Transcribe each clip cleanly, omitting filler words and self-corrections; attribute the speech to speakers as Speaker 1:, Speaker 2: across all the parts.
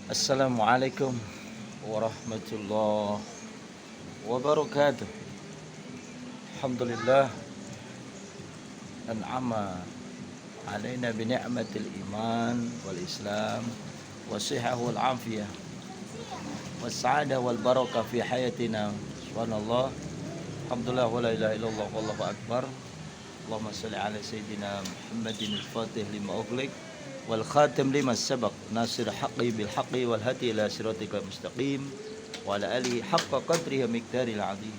Speaker 1: Assalamualaikum warahmatullahi wabarakatuh. Alhamdulillah an'ama alaina bi ni'matil iman wal islam was-sihhah wal afiyah was-sa'adah wal barakah fi hayatina. Subhanallah. Alhamdulillah wa la ilaha illallah wallahu akbar. Allahumma shalli ala sayyidina Muhammadin al-Fatih lima ughliq wal khatim lima sabaq nasir haqqi bil haqqi wal hadi ila siratikal mustaqim wa ala alihi haqqa qadrihi wa miqdaril azim.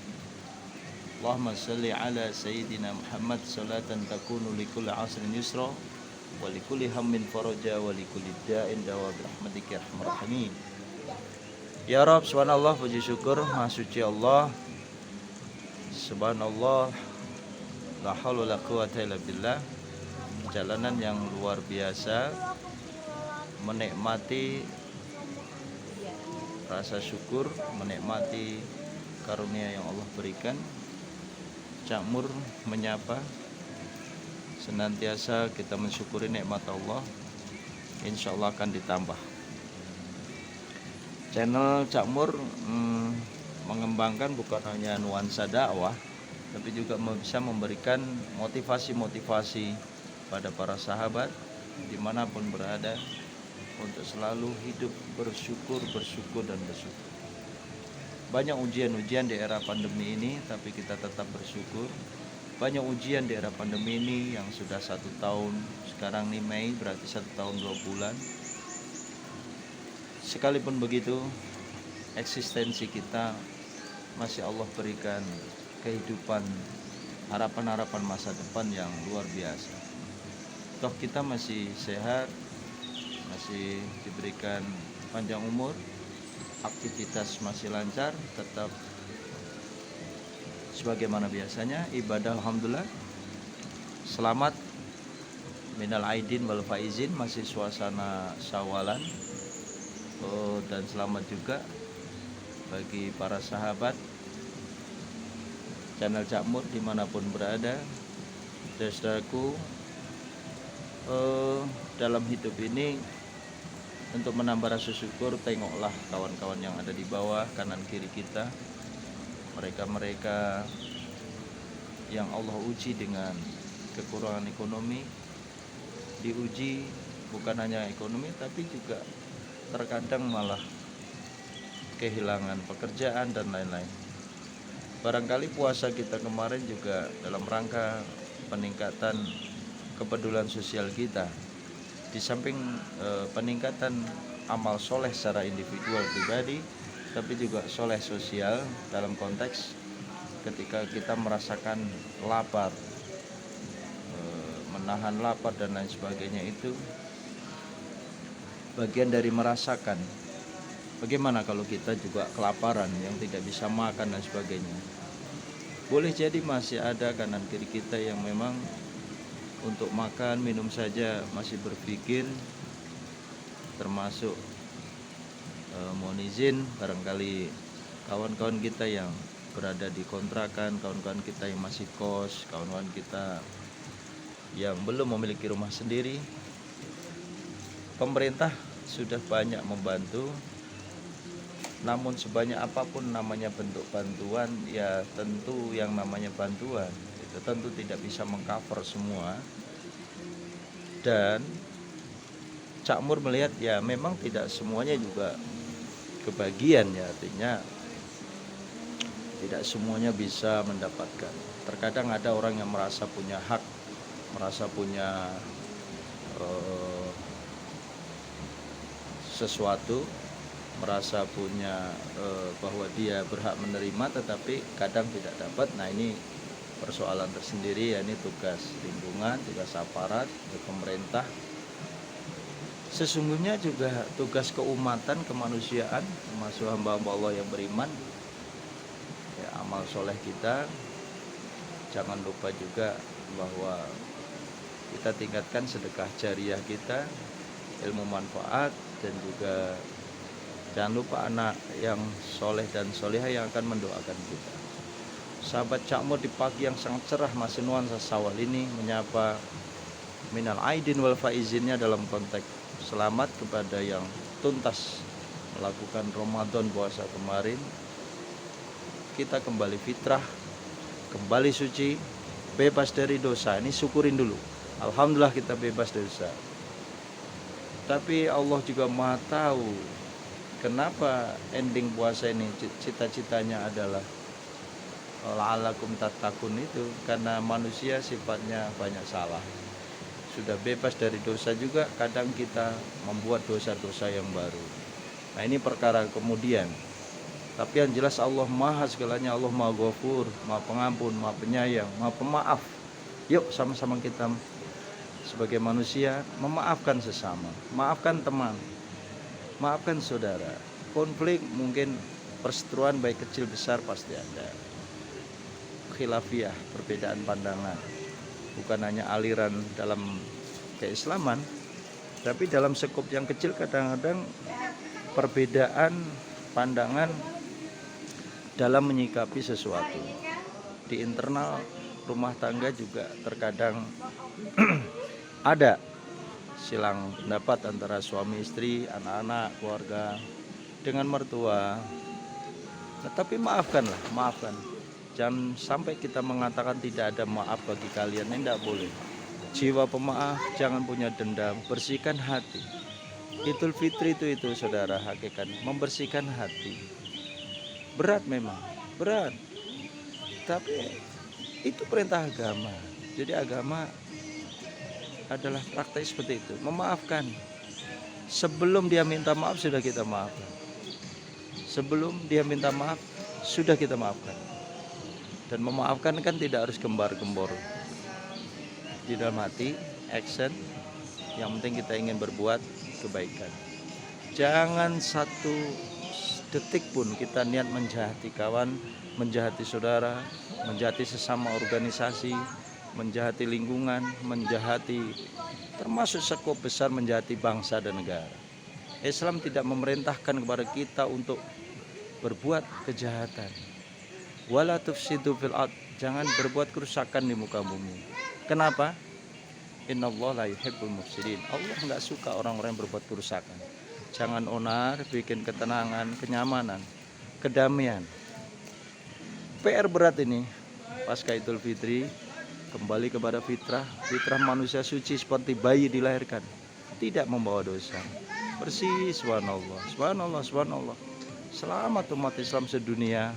Speaker 1: Allahumma shalli ala sayyidina Muhammad salatan takunu likulli asrin yusra wa likulli hammin faraja wa likulli da'in dawa bi rahmatika ya arhamar rahimin. Ya Rabb, subhanallah, puji syukur maha suci Allah. Subhanallah, la haula la quwata illa billah. Jalanan yang luar biasa, menikmati rasa syukur, menikmati karunia yang Allah berikan. Cak Mur menyapa, senantiasa kita mensyukuri nikmat Allah, insya Allah akan ditambah. Channel Cak Mur mengembangkan bukan hanya nuansa dakwah, tapi juga bisa memberikan motivasi-motivasi pada para sahabat dimanapun berada untuk selalu hidup bersyukur dan bersyukur. Banyak ujian-ujian di era pandemi ini, tapi kita tetap bersyukur. Banyak ujian di era pandemi ini yang sudah 1 tahun, sekarang nih Mei, berarti 1 tahun 2 bulan. Sekalipun begitu, eksistensi kita masih Allah berikan kehidupan, harapan-harapan masa depan yang luar biasa. Toh kita masih sehat, masih diberikan panjang umur, aktivitas masih lancar, tetap sebagaimana biasanya, ibadah alhamdulillah. Selamat minal aidin wal faizin, masih suasana Syawalan. Dan selamat juga bagi para sahabat channel Cak Mur dimanapun berada. Saudaraku, dalam hidup ini untuk menambah rasa syukur, tengoklah kawan-kawan yang ada di bawah, kanan kiri kita, mereka-mereka yang Allah uji dengan kekurangan ekonomi, diuji bukan hanya ekonomi tapi juga terkadang malah kehilangan pekerjaan dan lain-lain. Barangkali puasa kita kemarin juga dalam rangka peningkatan kepedulian sosial kita. Di samping peningkatan amal soleh secara individual pribadi, tapi juga soleh sosial dalam konteks ketika kita merasakan lapar, menahan lapar dan lain sebagainya, itu bagian dari merasakan. Bagaimana kalau kita juga kelaparan yang tidak bisa makan dan sebagainya. Boleh jadi masih ada kanan kiri kita yang memang untuk makan, minum saja masih berpikir, termasuk mohon izin barangkali kawan-kawan kita yang berada di kontrakan, kawan-kawan kita yang masih kos, kawan-kawan kita yang belum memiliki rumah sendiri. Pemerintah sudah banyak membantu, namun sebanyak apapun namanya bentuk bantuan, ya tentu yang namanya bantuan itu tentu tidak bisa mengcover semua. Dan Cak Mur melihat ya memang tidak semuanya juga kebagian, ya artinya tidak semuanya bisa mendapatkan. Terkadang ada orang yang merasa punya hak, merasa punya sesuatu, merasa punya bahwa dia berhak menerima, tetapi kadang tidak dapat. Nah, ini persoalan tersendiri, ya ini tugas lingkungan, tugas aparat, pemerintah. Sesungguhnya juga tugas keumatan, kemanusiaan, termasuk hamba-hamba Allah yang beriman, ya, amal soleh kita. Jangan lupa juga bahwa kita tingkatkan sedekah jariah kita, ilmu manfaat, dan juga jangan lupa anak yang soleh dan solehah yang akan mendoakan kita. Sahabat Cak Mur di pagi yang sangat cerah masih nuansa Syawal ini menyapa minal aidin wal faizinnya dalam konteks selamat kepada yang tuntas melakukan Ramadan puasa kemarin, kita kembali fitrah, kembali suci, bebas dari dosa. Ini syukurin dulu, alhamdulillah kita bebas dari dosa. Tapi Allah juga Maha tahu kenapa ending puasa ini cita-citanya adalah la'alakum tattaqun, itu karena manusia sifatnya banyak salah. Sudah bebas dari dosa juga kadang kita membuat dosa-dosa yang baru. Nah ini perkara kemudian. Tapi yang jelas Allah Maha segalanya, Allah Maha Ghafur, Maha Pengampun, Maha Penyayang, Maha Pemaaf. Yuk sama-sama kita sebagai manusia memaafkan sesama, maafkan teman, maafkan saudara. Konflik mungkin perseteruan baik kecil besar pasti ada. Khilafiyah, perbedaan pandangan. Bukan hanya aliran dalam keislaman, tapi dalam skop yang kecil kadang-kadang perbedaan pandangan dalam menyikapi sesuatu. Di internal rumah tangga juga terkadang ada silang pendapat antara suami istri, anak-anak, keluarga, dengan mertua. Nah, tapi maafkanlah, maafkan. Jangan sampai kita mengatakan tidak ada maaf bagi kalian, ini tidak boleh. Jiwa pemaaf, jangan punya dendam, bersihkan hati. Idul Fitri itu saudara, hakikatnya membersihkan hati. Berat memang, berat. Tapi itu perintah agama. Jadi agama adalah praktek seperti itu, memaafkan. Sebelum dia minta maaf sudah kita maafkan. Sebelum dia minta maaf sudah kita maafkan. Dan memaafkan kan tidak harus gembar-gembor. Di dalam hati, action, yang penting kita ingin berbuat kebaikan. Jangan satu detik pun kita niat menjahati kawan, menjahati saudara, menjahati sesama organisasi, menjahati lingkungan, menjahati termasuk skop besar menjahati bangsa dan negara. Islam tidak memerintahkan kepada kita untuk berbuat kejahatan. Wala tufsidu fil ard, jangan berbuat kerusakan di muka bumi. Kenapa? Innallaha la yuhibbul mufsidin. Allah enggak suka orang-orang yang berbuat kerusakan. Jangan onar, bikin ketenangan, kenyamanan, kedamaian. PR berat ini pasca Idul Fitri, kembali kepada fitrah, fitrah manusia suci seperti bayi dilahirkan, tidak membawa dosa, bersih. Subhanallah, subhanallah, subhanallah. Selamat umat Islam sedunia,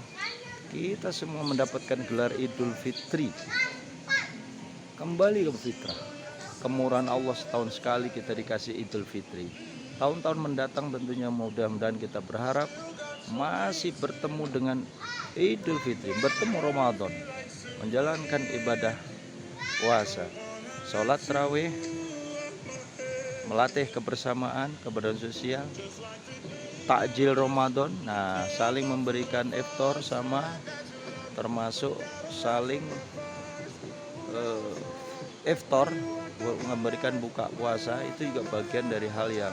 Speaker 1: kita semua mendapatkan gelar Idul Fitri. Kembali ke fitrah. Kemurahan Allah, setahun sekali kita dikasih Idul Fitri. Tahun-tahun mendatang tentunya mudah-mudahan kita berharap masih bertemu dengan Idul Fitri, bertemu Ramadan, menjalankan ibadah puasa, sholat tarawih, melatih kebersamaan, kebersamaan sosial, takjil Ramadan. Nah, saling memberikan iftar sama termasuk saling iftar, memberikan buka puasa, itu juga bagian dari hal yang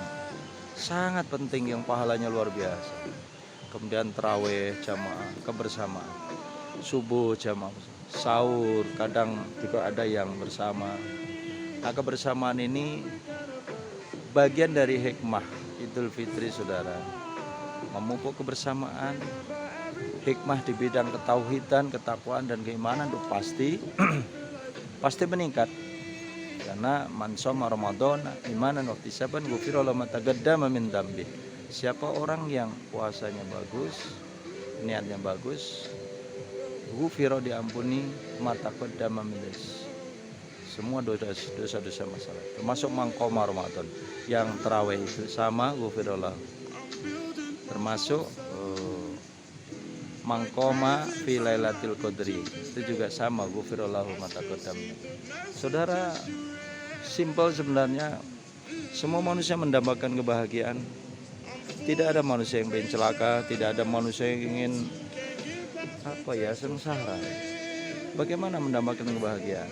Speaker 1: sangat penting yang pahalanya luar biasa. Kemudian tarawih jamaah, kebersamaan, subuh jamaah, sahur kadang juga ada yang bersama. Nah, kebersamaan ini bagian dari hikmah Idul Fitri saudara, memupuk kebersamaan. Hikmah di bidang ketauhidan, ketakwaan dan keimanan itu pasti meningkat. Karena man shoma Ramadan imanan wa ihtisaban ghufira lahu ma taqaddama min dzambi. Siapa orang yang puasanya bagus, niatnya bagus, ghufira, diampuni, ma taqaddama min dzambi, semua dosa-dosa masalah, termasuk mangkoma Ramadan yang tarawih itu sama ghufira lahu, termasuk mangkoma fi lailatul qadri itu juga sama ghufira lahu ma taqaddama. Saudara, simpel sebenarnya, semua manusia mendambakan kebahagiaan. Tidak ada manusia yang ingin celaka, tidak ada manusia yang ingin sengsara. Bagaimana mendambakan kebahagiaan?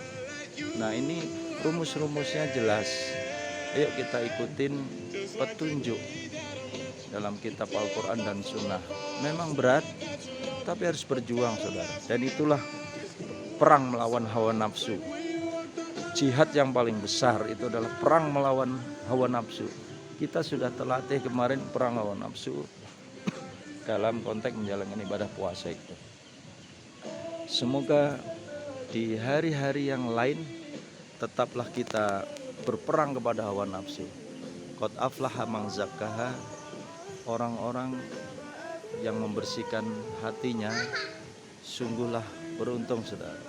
Speaker 1: Nah, ini rumus-rumusnya jelas. Ayo kita ikutin petunjuk dalam kitab Al-Quran dan Sunnah. Memang berat, tapi harus berjuang saudara. Dan itulah perang melawan hawa nafsu. Jihad yang paling besar itu adalah perang melawan hawa nafsu. kita sudah terlatih kemarin perang lawan nafsu dalam konteks menjalankan ibadah puasa itu. Semoga di hari-hari yang lain tetaplah kita berperang kepada hawa nafsu. Qad aflaha man zakkaha, orang-orang yang membersihkan hatinya sungguhlah beruntung, saudara.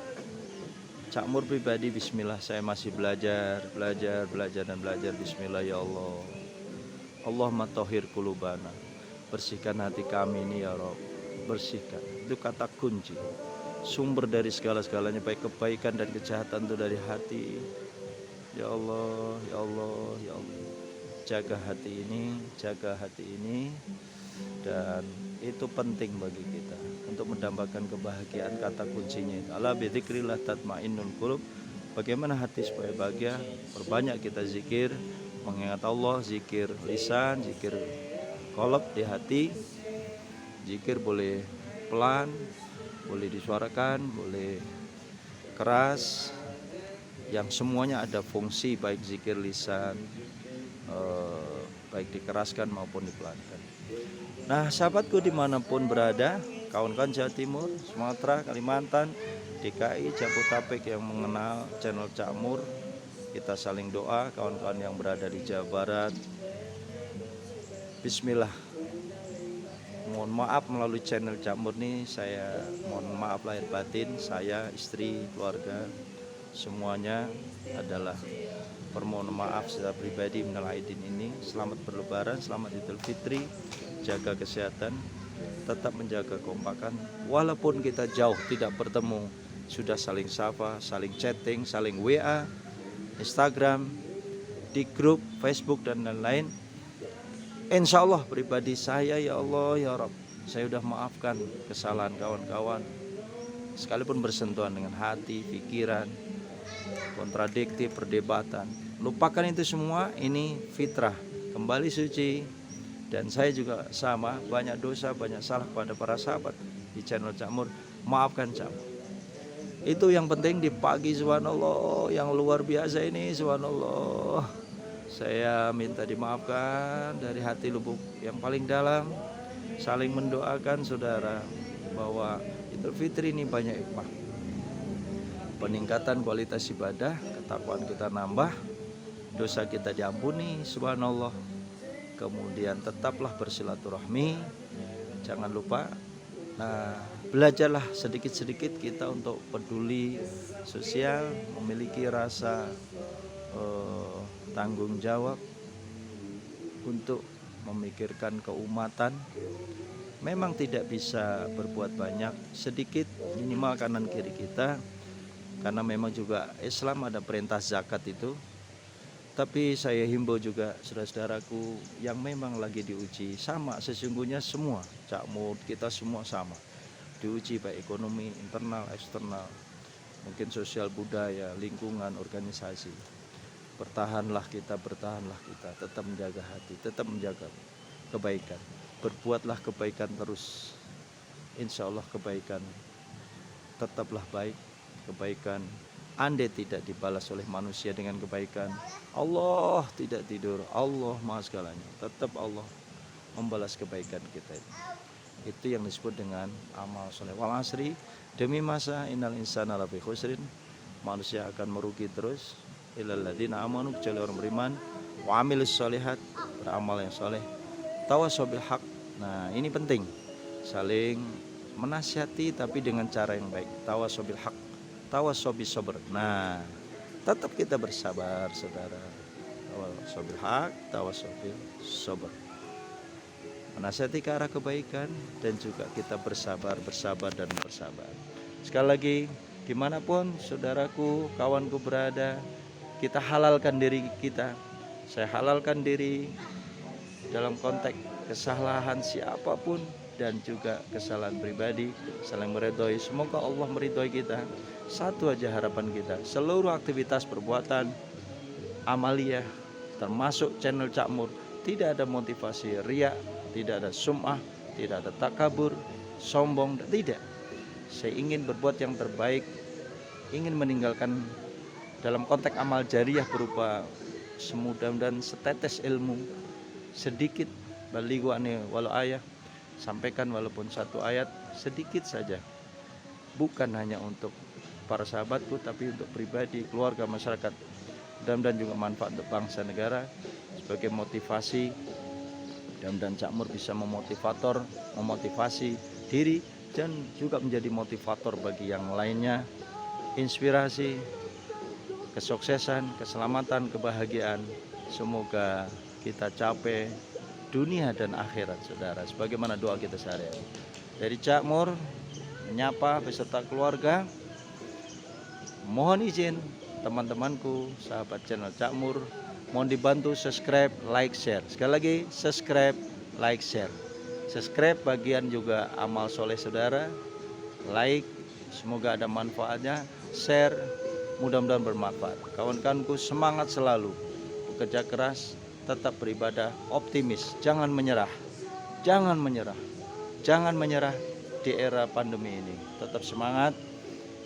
Speaker 1: Cakmur pribadi, bismillah, saya masih belajar dan belajar. Bismillah ya Allah. Allahumma tahhir qulubana, bersihkan hati kami ini ya Rabb, bersihkan. Itu kata kunci. Sumber dari segala-segalanya, baik kebaikan dan kejahatan, itu dari hati. Ya Allah, ya Allah, ya Allah. Jaga hati ini, dan itu penting bagi kita untuk mendapatkan kebahagiaan. Kata kuncinya itu ala bidzikrillah tatmainnul qulub. Bagaimana hati supaya bahagia? Perbanyak kita zikir, mengingat Allah, zikir lisan, zikir qalb di hati. Zikir boleh pelan, boleh disuarakan, boleh keras, yang semuanya ada fungsi, baik zikir lisan baik dikeraskan maupun dipelankan. Nah, sahabatku dimanapun berada, kawan-kawan Jawa Timur, Sumatera, Kalimantan, DKI, Jabodetabek yang mengenal channel Cakmur, kita saling doa. Kawan-kawan yang berada di Jawa Barat, bismillah, mohon maaf melalui channel Cakmur ini, saya mohon maaf lahir batin, saya, istri, keluarga, semuanya adalah permohonan maaf secara pribadi minal aidin ini. Selamat berlebaran, selamat Idul Fitri, jaga kesehatan, tetap menjaga kekompakan. Walaupun kita jauh tidak bertemu, sudah saling sapa, saling chatting, saling WA, Instagram, di grup Facebook dan lain-lain. Insya Allah pribadi saya, ya Allah ya Rabb, saya sudah maafkan kesalahan kawan-kawan, sekalipun bersentuhan dengan hati, pikiran, kontradiktif, perdebatan. Lupakan itu semua, ini fitrah, kembali suci. Dan saya juga sama, banyak dosa, banyak salah pada para sahabat di channel Cakmur. Maafkan Cakmur. Itu yang penting di pagi, subhanallah, yang luar biasa ini, subhanallah. Saya minta dimaafkan dari hati lubuk yang paling dalam. Saling mendoakan saudara, bahwa Idul Fitri ini banyak hikmah. Peningkatan kualitas ibadah, ketakwaan kita nambah, dosa kita diampuni, subhanallah. Kemudian tetaplah bersilaturahmi, jangan lupa. Nah, belajarlah sedikit-sedikit kita untuk peduli sosial, memiliki rasa tanggung jawab untuk memikirkan keumatan. Memang tidak bisa berbuat banyak, sedikit, minimal kanan kiri kita, karena memang juga Islam ada perintah zakat itu. Tapi saya himbau juga saudara-saudaraku yang memang lagi diuji, sama sesungguhnya semua Cakmur, kita semua sama diuji, baik ekonomi, internal, eksternal, mungkin sosial, budaya, lingkungan, organisasi. Bertahanlah kita, tetap menjaga hati, tetap menjaga kebaikan, berbuatlah kebaikan terus. Insya Allah kebaikan tetaplah baik. Kebaikan andai tidak dibalas oleh manusia dengan kebaikan, Allah tidak tidur, Allah maha segalanya, tetap Allah membalas kebaikan kita. Itu yang disebut dengan amal soleh. Wal asri, demi masa, innal insana lafi khusrin, manusia akan merugi terus. Illal ladzina amanu, kecuali orang beriman, wa amilus sholihat, beramal yang soleh, tawassaw bil haq. Nah, ini penting, saling menasihati tapi dengan cara yang baik. Tawassaw bil haq, tawassaw bis sabr. Nah, tetap kita bersabar saudara. Tawassaw bil haq, tawassaw bis sabr. Menasihati ke arah kebaikan dan juga kita bersabar. Sekali lagi, dimanapun saudaraku, kawanku berada, kita halalkan diri kita. Saya halalkan diri dalam konteks kesalahan siapapun dan juga kesalahan pribadi, saling meridhoi. Semoga Allah meridhoi kita. Satu aja harapan kita, seluruh aktivitas perbuatan amaliyah termasuk channel Cakmur tidak ada motivasi riya, tidak ada sum'ah, tidak ada takabur, sombong, tidak. Saya ingin berbuat yang terbaik, ingin meninggalkan dalam konteks amal jariah berupa semudah dan setetes ilmu, sedikit, balighu anni walau ayah, sampaikan walaupun satu ayat sedikit saja, bukan hanya untuk para sahabatku tapi untuk pribadi, keluarga, masyarakat, dan juga manfaat untuk bangsa negara sebagai motivasi. Dan Cak Mur bisa memotivasi diri dan juga menjadi motivator bagi yang lainnya, inspirasi, kesuksesan, keselamatan, kebahagiaan. Semoga kita capai dunia dan akhirat, saudara, sebagaimana doa kita sehari-hari. Dari Cak Mur menyapa beserta keluarga, mohon izin teman-temanku, sahabat channel Cak Mur, mohon dibantu subscribe, like, share. Sekali lagi, subscribe, like, share. Subscribe bagian juga amal soleh saudara, like, semoga ada manfaatnya, share, mudah-mudahan bermanfaat. Kawan-kawanku, semangat selalu, bekerja keras, tetap beribadah, optimis, jangan menyerah, jangan menyerah di era pandemi ini. Tetap semangat,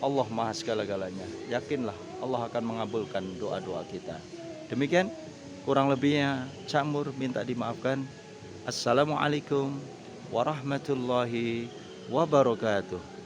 Speaker 1: Allah maha segala-galanya. Yakinlah Allah akan mengabulkan doa-doa kita. Demikian kurang lebihnya Cak Mur minta dimaafkan. Assalamualaikum warahmatullahi wabarakatuh.